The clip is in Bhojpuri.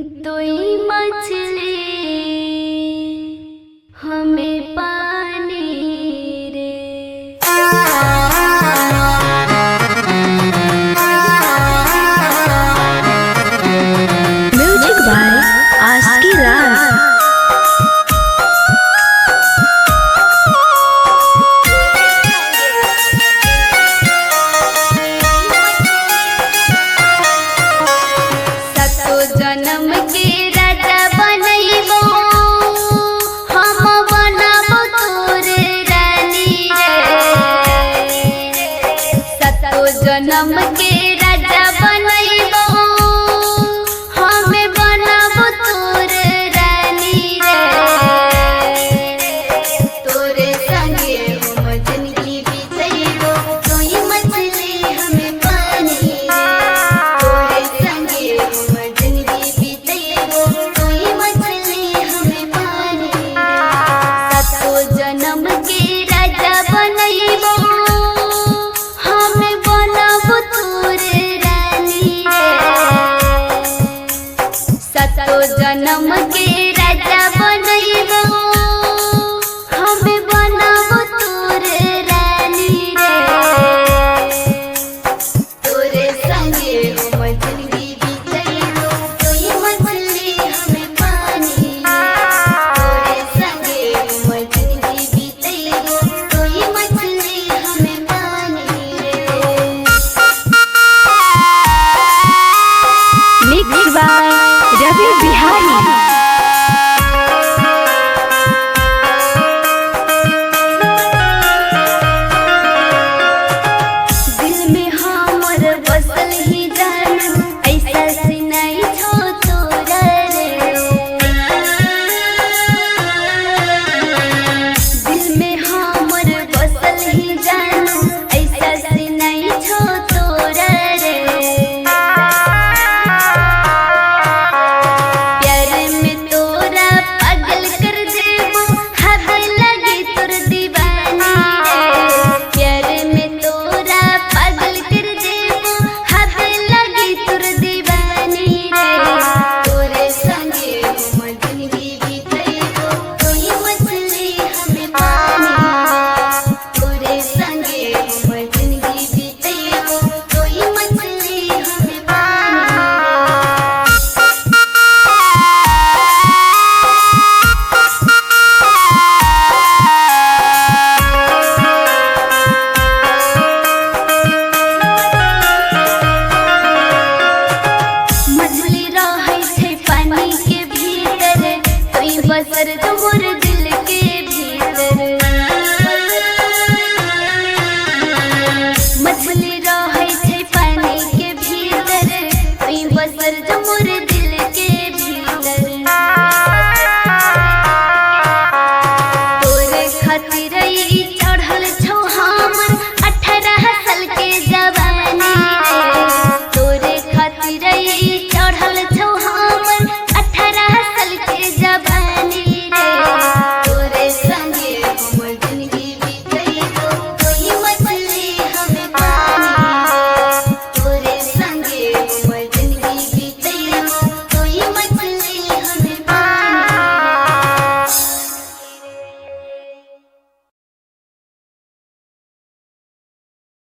तोई मछली हमें पानी रे। म्यूजिक बाय आस्की राज। जन्म के राजा बनैबो हम बनबो तोर रानी रे। सतो जन्म के राजा बनैबो हम बनबो तोर रानी रे। तोरे संगे हम जिंदगी बितैबो तोई मछली हमें पानी रे। तोरे संगे हम जन्म के राजा बनैबो हम बनबो तोर रानी रे। सतो जन्म के राजा बनैबो हम बनबो तोर रानी रे। तोरे संगे हम जिंदगी बितैबो तोई मछली हमें पानी रे। तोरे संगे हम जिंदगी बितैबो तोई मछली हमें पानी रे। मिक्स बाय रवि बिहारी। दिल में हमर बसल ही जान ऐसा से नहीं छो तोरा रे। दिल में हमर बसल ही जान ऐसा से नहीं छो तोरा रे। प्यार में तोरा पागल कर देबो हद लगे तोर दीवानी रे। प्यार में तोरा पागल कर देबो हद लगे तोर दीवानी रे। तोरे संगे हम जिंदगी बितैबो तोई मछली हमें पानी रे। तोरे संगे हम जिंदगी बितैबो तोई मछली हमें पानी मछली रहै छै पानी के भीतर तोई बसर तोर